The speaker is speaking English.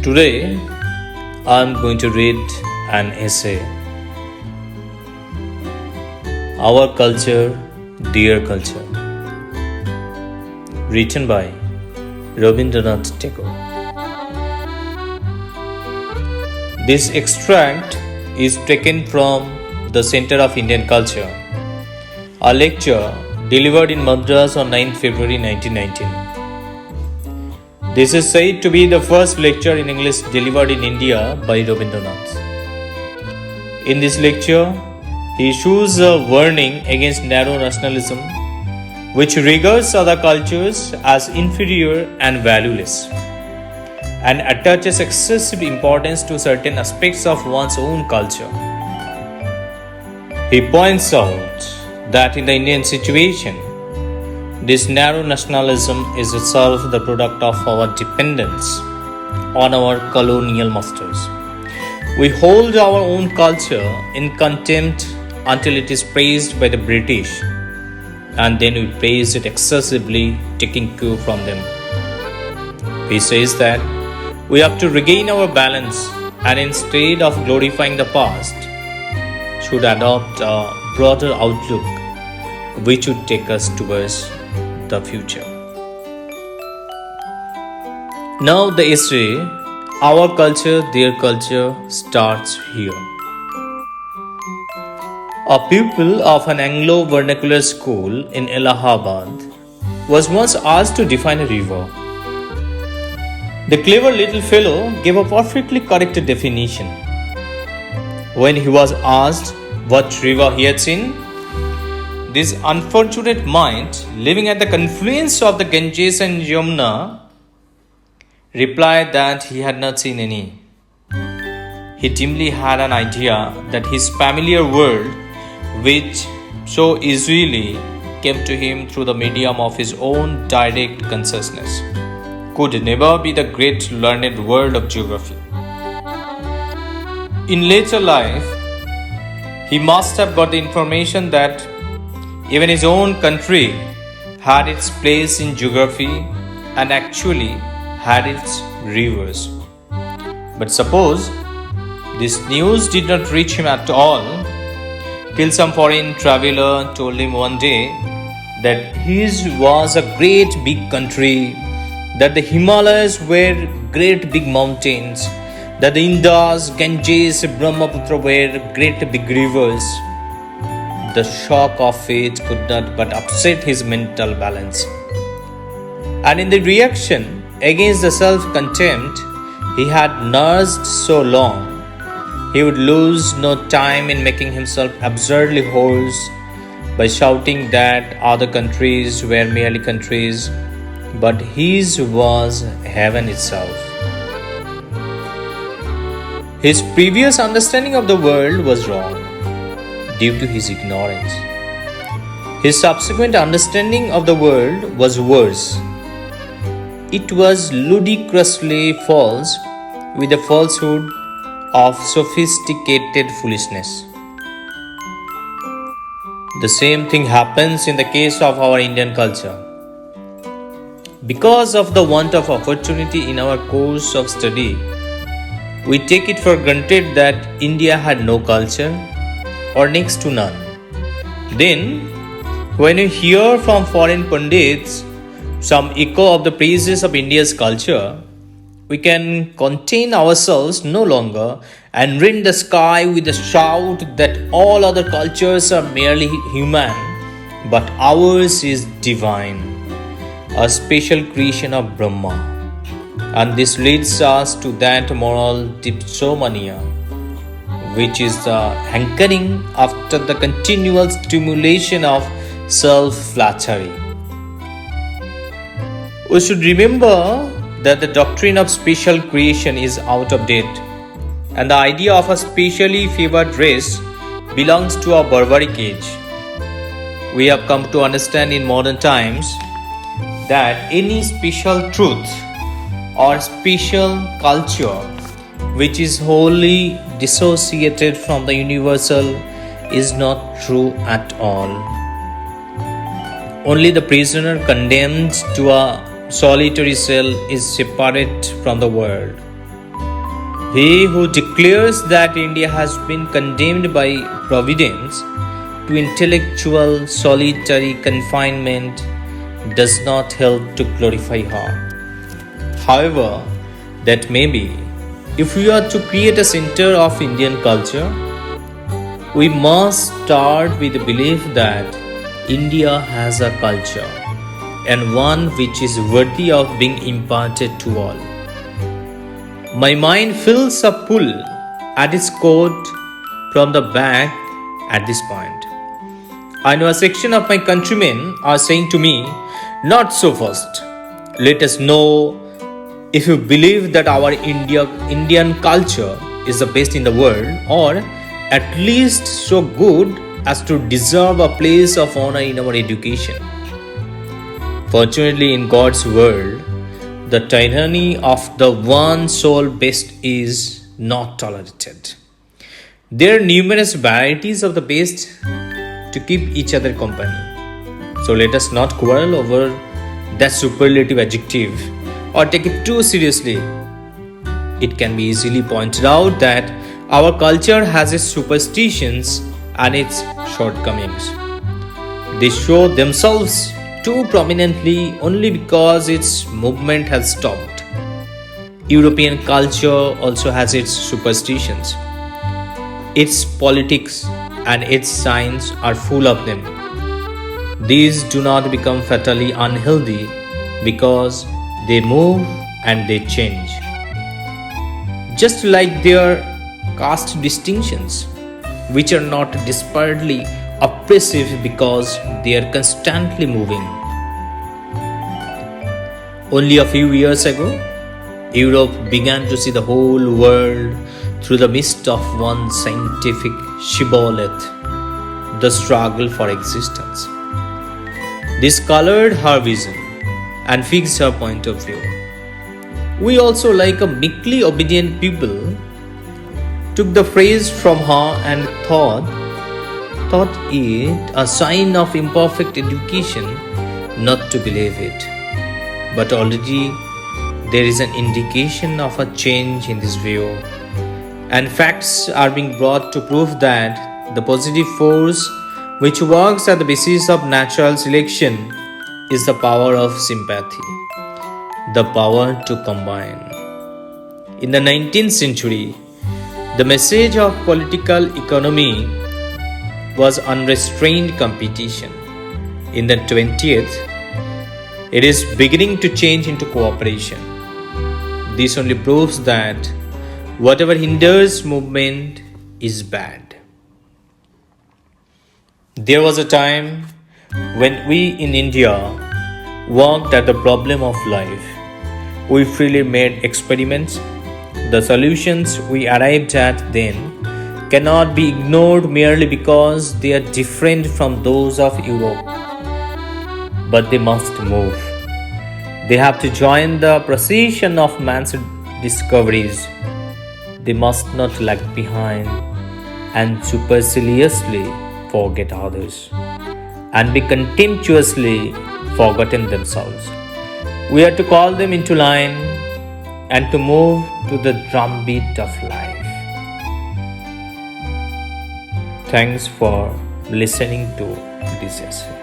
Today, I'm going to read an essay. Our Culture, Dear Culture, written by Rabindranath Tagore. This extract is taken from the Center of Indian Culture, a lecture delivered in Madras on 9 February 1919. This is said to be the first lecture in English delivered in India by Rabindranath. In this lecture, he issues a warning against narrow nationalism, which regards other cultures as inferior and valueless, and attaches excessive importance to certain aspects of one's own culture. He points out that in the Indian situation, this narrow nationalism is itself the product of our dependence on our colonial masters. We hold our own culture in contempt until it is praised by the British, and then we praise it excessively, taking cue from them. He says that we have to regain our balance, and instead of glorifying the past, should adopt a broader outlook which would take us towards the future. Now the essay, Our Culture, Their Culture, starts here. A pupil of an Anglo-vernacular school in Allahabad was once asked to define a river. The clever little fellow gave a perfectly correct definition. When he was asked what river he had seen, this unfortunate mind, living at the confluence of the Ganges and Yamuna, replied that he had not seen any. He dimly had an idea that his familiar world, which so easily came to him through the medium of his own direct consciousness, could never be the great learned world of geography. In later life, he must have got the information that even his own country had its place in geography and actually had its rivers. But suppose this news did not reach him at all till some foreign traveler told him one day that his was a great big country, that the Himalayas were great big mountains, that the Indus, Ganges, Brahmaputra were great big rivers. The shock of it could not but upset his mental balance. And in the reaction against the self-contempt he had nursed so long, he would lose no time in making himself absurdly hoarse by shouting that other countries were merely countries, but his was heaven itself. His previous understanding of the world was wrong due to his ignorance. His subsequent understanding of the world was worse. It was ludicrously false, with the falsehood of sophisticated foolishness. The same thing happens in the case of our Indian culture. Because of the want of opportunity in our course of study, we take it for granted that India had no culture or next to none. Then, when we hear from foreign pundits some echo of the praises of India's culture, we can contain ourselves no longer and rend the sky with a shout that all other cultures are merely human, but ours is divine, a special creation of Brahma. And this leads us to that moral dipsomania, which is the hankering after the continual stimulation of self-flattery. We should remember that the doctrine of special creation is out of date, and the idea of a specially favored race belongs to a barbaric age. We have come to understand in modern times that any special truth or special culture which is wholly dissociated from the universal is not true at all. Only the prisoner condemned to a solitary cell is separate from the world. He who declares that India has been condemned by Providence to intellectual solitary confinement does not help to glorify her. However, that may be, if we are to create a center of Indian culture, we must start with the belief that India has a culture and one which is worthy of being imparted to all. My mind feels a pull at its coat from the back at this point. I know a section of my countrymen are saying to me, "Not so fast. Let us know if you believe that our Indian culture is the best in the world, or at least so good as to deserve a place of honor in our education." Fortunately, in God's world, the tyranny of the one sole best is not tolerated. There are numerous varieties of the best to keep each other company. So let us not quarrel over that superlative adjective or take it too seriously. It can be easily pointed out that our culture has its superstitions and its shortcomings. They show themselves too prominently only because its movement has stopped. European culture also has its superstitions. Its politics and its science are full of them. These do not become fatally unhealthy because they move and they change. Just like their caste distinctions, which are not desperately oppressive because they are constantly moving. Only a few years ago, Europe began to see the whole world through the mist of one scientific shibboleth, the struggle for existence. This colored her vision and fixed her point of view. We also, like a meekly obedient people, took the phrase from her and thought it a sign of imperfect education not to believe it. But already there is an indication of a change in this view, and facts are being brought to prove that the positive force which works at the basis of natural selection is the power of sympathy, the power to combine. In the 19th century, the message of political economy was unrestrained competition. In the 20th, it is beginning to change into cooperation. This only proves that whatever hinders movement is bad. There was a time when we in India worked at the problem of life. We freely made experiments. The solutions we arrived at then cannot be ignored merely because they are different from those of Europe. But they must move. They have to join the procession of man's discoveries. They must not lag behind and superciliously forget others and be contemptuously forgotten themselves. We are to call them into line and to move to the drumbeat of life. Thanks for listening to this essay.